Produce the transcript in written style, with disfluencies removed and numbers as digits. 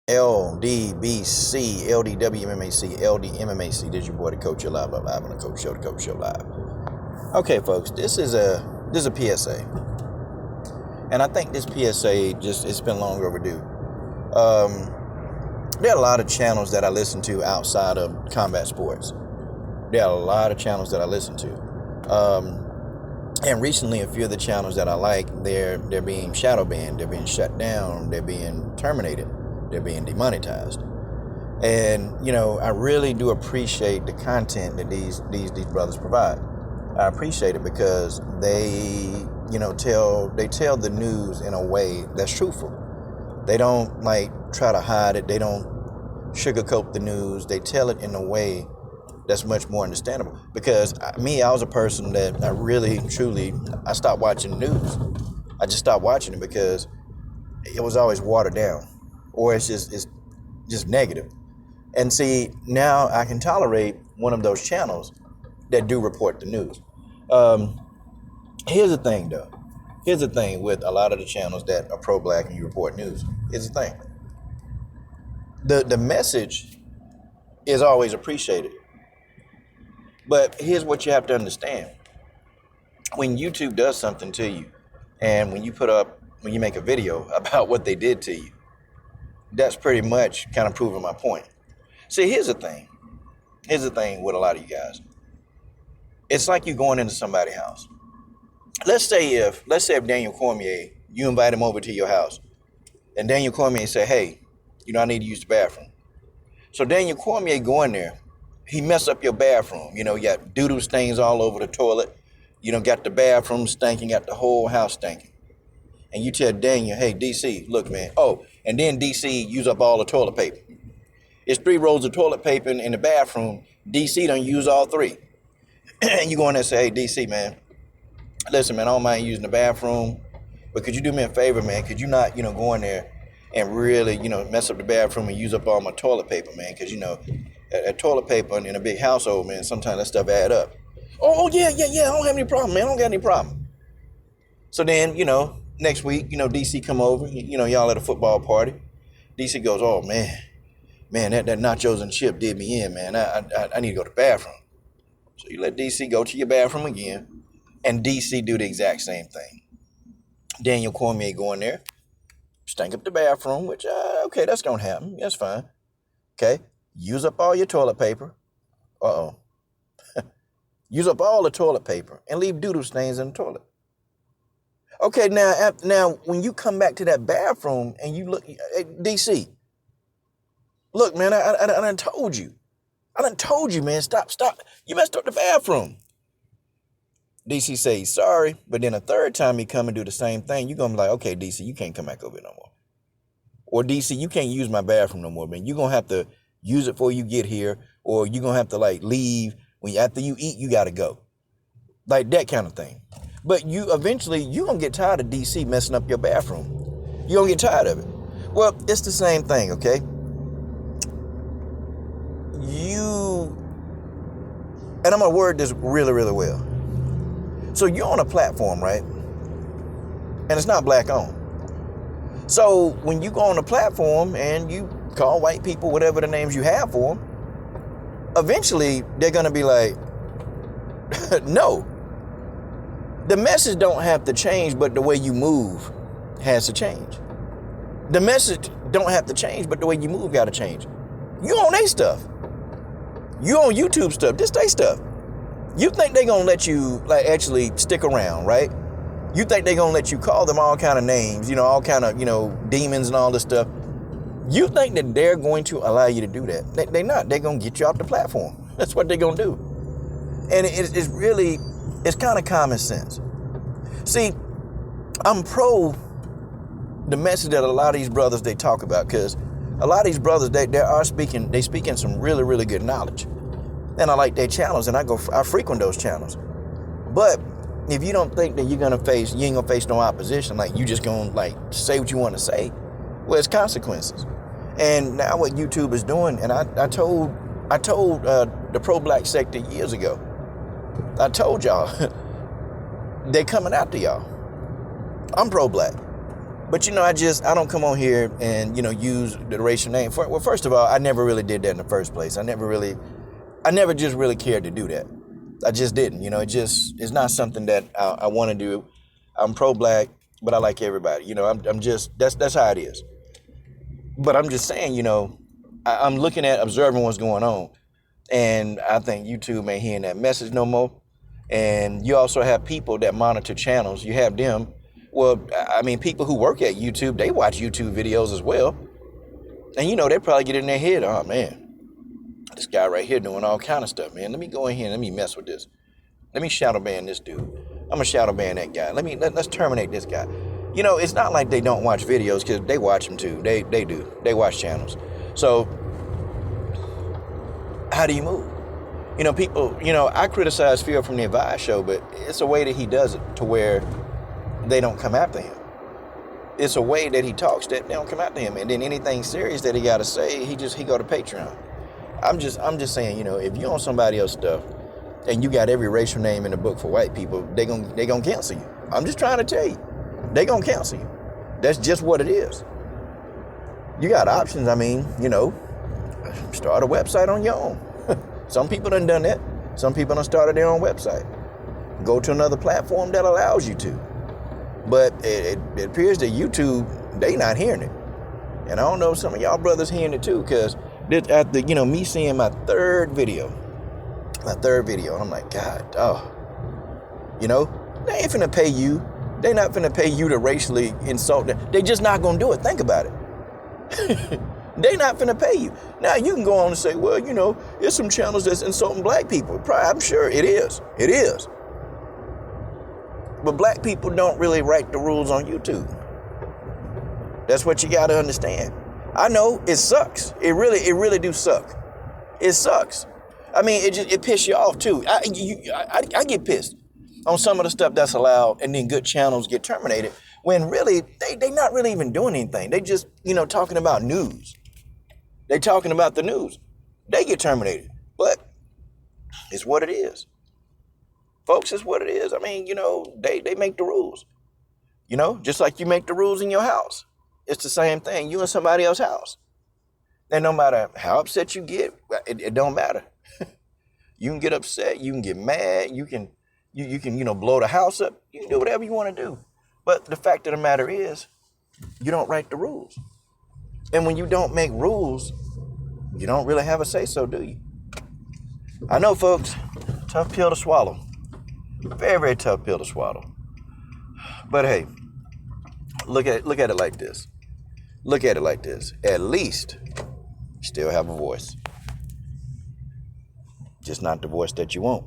LDBC, LDWMMAC, LDMMAC. This is your boy, the Coach Show Live on the Coach Show, the Coach Show Live. Okay, folks, this is a PSA, and I think this PSA it's been long overdue. There are a lot of channels that I listen to outside of combat sports. There are a lot of channels that I listen to. And recently, a few of the channels that I like, they're being shadow banned, they're being shut down, they're being terminated, they're being demonetized. And, you know, I really do appreciate the content that these brothers provide. I appreciate it because they, you know, tell the news in a way that's truthful. They don't try to hide it. They don't sugarcoat the news. They tell it in a way that's much more understandable. Because I was a person that I stopped watching the news. I just stopped watching it because it was always watered down, or it's just negative. And see, now I can tolerate one of those channels that do report the news. Here's the thing, though. Here's the thing with a lot of the channels that are pro-black and you report news. Here's the thing. The message is always appreciated. But here's what you have to understand. When YouTube does something to you, and when you make a video about what they did to you, that's pretty much kind of proving my point. See, here's the thing. Here's the thing with a lot of you guys. It's like you going into somebody's house. Let's say if Daniel Cormier, you invite him over to your house, and Daniel Cormier say, hey, you know, I need to use the bathroom. So Daniel Cormier go in there, he mess up your bathroom. You know, you got doo-doo stains all over the toilet. You know, got the bathroom stinking, got the whole house stinking. And you tell Daniel, hey, DC, look, man. Oh, and then DC use up all the toilet paper. It's 3 rolls of toilet paper in the bathroom. DC done use all 3. And you go in there and say, hey, DC, man, listen, man, I don't mind using the bathroom, but could you do me a favor, man? Could you not, you know, go in there and really, you know, mess up the bathroom and use up all my toilet paper, man? Because, you know, that toilet paper in a big household, man, sometimes that stuff add up. Oh, yeah, I don't have any problem, man. I don't got any problem. So then, you know, next week, you know, DC come over, you know, y'all at a football party. DC goes, oh, man, that nachos and chip did me in, man. I need to go to the bathroom. So you let DC go to your bathroom again, and DC do the exact same thing. Daniel Cormier go in there, stank up the bathroom, which, okay, that's going to happen. That's fine. Okay, use up all your toilet paper. Uh-oh. Use up all the toilet paper and leave doo-doo stains in the toilet. Okay, now when you come back to that bathroom and you look, hey, DC, look, man, I done told you. I done told you, man, stop. You messed up the bathroom. DC say, sorry, but then a third time he come and do the same thing, you're going to be like, okay, DC, you can't come back over here no more. Or DC, you can't use my bathroom no more, man. You're going to have to use it before you get here, or you're going to have to, leave. After you eat, you got to go. Like that kind of thing. But you're going to get tired of DC messing up your bathroom. You're going to get tired of it. Well, it's the same thing, okay? And I'm going to word this really, really well. So you're on a platform, right? And it's not black owned. So when you go on a platform and you call white people whatever the names you have for them, eventually they're going to be like, no. The message don't have to change, but the way you move has to change. The message don't have to change, but the way you move got to change. You on their stuff. You on YouTube stuff. This they stuff. You think they gonna let you actually stick around, right? You think they gonna let you call them all kind of names, all kind of, demons and all this stuff. You think that they're going to allow you to do that. They're not. They're gonna get you off the platform. That's what they're gonna do. And it's kind of common sense. See, I'm pro the message that a lot of these brothers, they talk about, because a lot of these brothers, they speaking some really, really good knowledge. And I like their channels, and I frequent those channels. But if you don't think that you ain't gonna face no opposition, you just gonna say what you want to say, well, it's consequences. And now what YouTube is doing, and I told the pro-black sector years ago, I told y'all, they're coming after y'all. I'm pro-black. But I don't come on here and use the racial name. Well, first of all, I never really did that in the first place. I never just really cared to do that. I just didn't. It's not something that I want to do. I'm pro-black, but I like everybody. I'm just that's how it is. But I'm just saying, I'm looking at observing what's going on, and I think YouTube ain't hearing that message no more. And you also have people that monitor channels. You have them. Well, I mean, people who work at YouTube, they watch YouTube videos as well. And, they probably get in their head, oh, man, this guy right here doing all kind of stuff, man. Let me go in here and let me mess with this. Let me shadow ban this dude. I'm going to shadow ban that guy. Let's terminate this guy. It's not like they don't watch videos, because they watch them too. They do. They watch channels. So how do you move? People, I criticize Phil from the Advice Show, but it's a way that he does it to where they don't come after him. It's a way that he talks that they don't come after him. And then anything serious that he got to say, he go to Patreon. I'm just saying, if you own somebody else's stuff and you got every racial name in the book for white people, they gonna cancel you. I'm just trying to tell you, they gonna cancel you. That's just what it is. You got options. I mean, start a website on your own. Some people done that. Some people done started their own website. Go to another platform that allows you to. But it appears that YouTube, they not hearing it. And I don't know if some of y'all brothers hearing it too, because after, me seeing my third video, and I'm like, God, they ain't finna pay you. They not finna pay you to racially insult them. They just not gonna do it. Think about it. They not finna pay you. Now you can go on and say, well, there's some channels that's insulting black people. I'm sure it is. It is. But black people don't really write the rules on YouTube. That's what you gotta understand. I know it sucks. It really do suck. It sucks. I mean, it pisses you off too. I get pissed on some of the stuff that's allowed, and then good channels get terminated when really they not really even doing anything. They just talking about news. They talking about the news. They get terminated. But it's what it is. Folks, it's what it is. I mean, they make the rules. Just like you make the rules in your house. It's the same thing. You in somebody else's house. And no matter how upset you get, it don't matter. You can get upset. You can get mad. You can blow the house up. You can do whatever you want to do. But the fact of the matter is, you don't write the rules. And when you don't make rules, you don't really have a say-so, do you? I know, folks, tough pill to swallow. Very, very tough pill to swallow. But hey, look at it like this. Look at it like this. At least you still have a voice. Just not the voice that you want.